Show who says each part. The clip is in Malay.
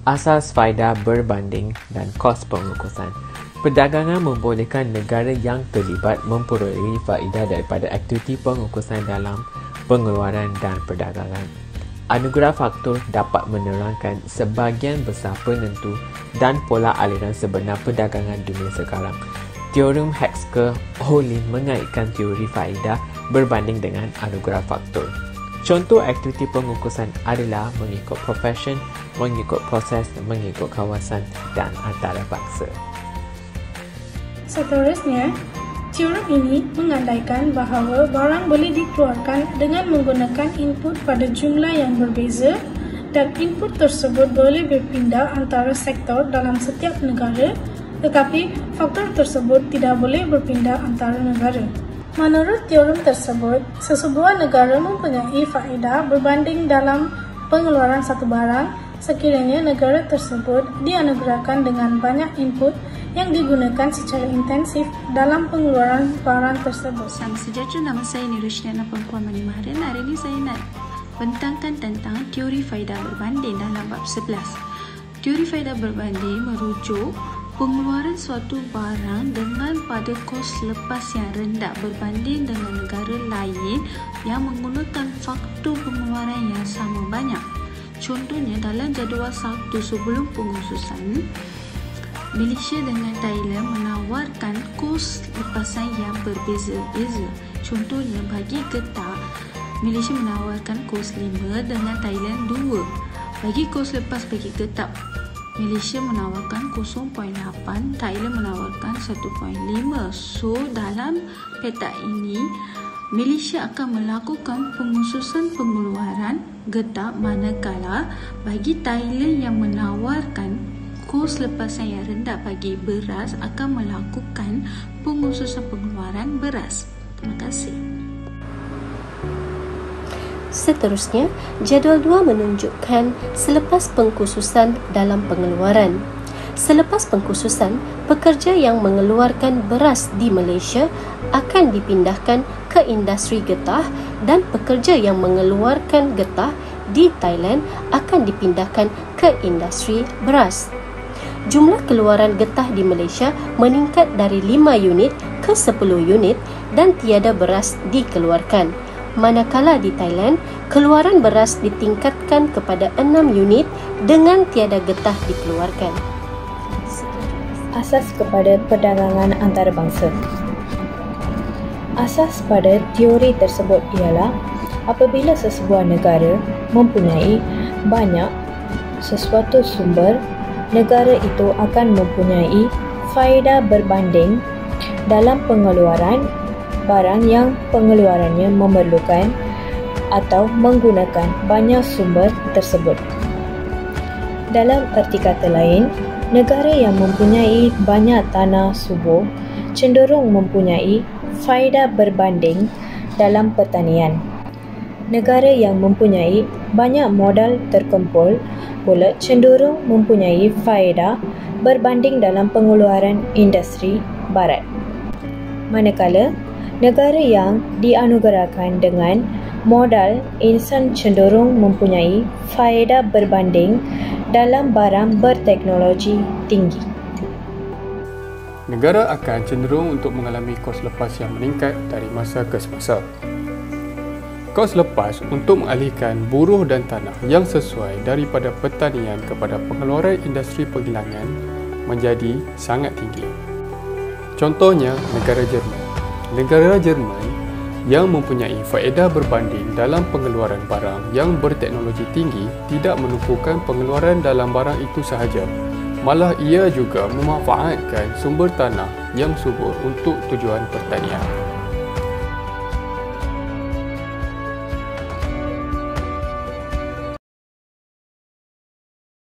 Speaker 1: Asas faedah berbanding dan kos pengukusan. Perdagangan membolehkan negara yang terlibat memperoleh faedah daripada aktiviti pengukusan dalam pengeluaran dan perdagangan. Anugerah faktor dapat menerangkan sebahagian besar penentu dan pola aliran sebenar perdagangan dunia sekarang. Teorem Hexker-Ohlin mengaitkan teori faedah berbanding dengan anugerah faktor. Contoh aktiviti pengukusan adalah mengikut profesion, mengikut proses, mengikut kawasan dan antarabangsa.
Speaker 2: Seterusnya, teorem ini mengandaikan bahawa barang boleh dikeluarkan dengan menggunakan input pada jumlah yang berbeza dan input tersebut boleh berpindah antara sektor dalam setiap negara, tetapi faktor tersebut tidak boleh berpindah antara negara. Menurut teorem tersebut, sesebuah negara mempunyai faedah berbanding dalam pengeluaran satu barang sekiranya negara tersebut dianugerahkan dengan banyak input yang digunakan secara intensif dalam pengeluaran barang tersebut.
Speaker 3: Salam sejahtera, nama saya Nirushiana Perempuan Manimaharan. Hari ini saya nak bentangkan tentang teori faedah berbanding dalam bab 11. Teori faedah berbanding merujuk pengeluaran suatu barang dengan pada kos lepas yang rendah berbanding dengan negara lain yang menggunakan faktor pengeluaran yang sama banyak. Contohnya dalam jadual 1 sebelum pengususan, Malaysia dengan Thailand menawarkan kos lepasan yang berbeza-beza. Contohnya bagi getah, Malaysia menawarkan kos 5 dengan Thailand 2. Bagi kos lepas bagi getah, Malaysia menawarkan 0.8, Thailand menawarkan 1.5. So, dalam peta ini, Malaysia akan melakukan pengususan pengeluaran getah manakala bagi Thailand yang menawarkan kos lepasan yang rendah bagi beras akan melakukan pengususan pengeluaran beras. Terima kasih.
Speaker 4: Seterusnya, jadual 2 menunjukkan selepas pengkhususan dalam pengeluaran. Selepas pengkhususan, pekerja yang mengeluarkan beras di Malaysia akan dipindahkan ke industri getah dan pekerja yang mengeluarkan getah di Thailand akan dipindahkan ke industri beras. Jumlah keluaran getah di Malaysia meningkat dari 5 unit ke 10 unit dan tiada beras dikeluarkan. Manakala di Thailand, keluaran beras ditingkatkan kepada 6 unit dengan tiada getah dikeluarkan.
Speaker 5: Asas kepada perdagangan antarabangsa. Asas pada teori tersebut ialah apabila sesebuah negara mempunyai banyak sesuatu sumber, negara itu akan mempunyai faedah berbanding dalam pengeluaran barang yang pengeluarannya memerlukan atau menggunakan banyak sumber tersebut. Dalam erti kata lain, negara yang mempunyai banyak tanah subur cenderung mempunyai faedah berbanding dalam pertanian. Negara yang mempunyai banyak modal terkumpul pula cenderung mempunyai faedah berbanding dalam pengeluaran industri barat. Manakala negara yang dianugerahkan dengan modal insan cenderung mempunyai faedah berbanding dalam barang berteknologi tinggi.
Speaker 6: Negara akan cenderung untuk mengalami kos lepas yang meningkat dari masa ke semasa. Kos lepas untuk mengalihkan buruh dan tanah yang sesuai daripada pertanian kepada pengeluaran industri penghilangan menjadi sangat tinggi. Contohnya negara Jerman. Negara Jerman yang mempunyai faedah berbanding dalam pengeluaran barang yang berteknologi tinggi tidak menumpukan pengeluaran dalam barang itu sahaja, malah ia juga memanfaatkan sumber tanah yang subur untuk tujuan pertanian.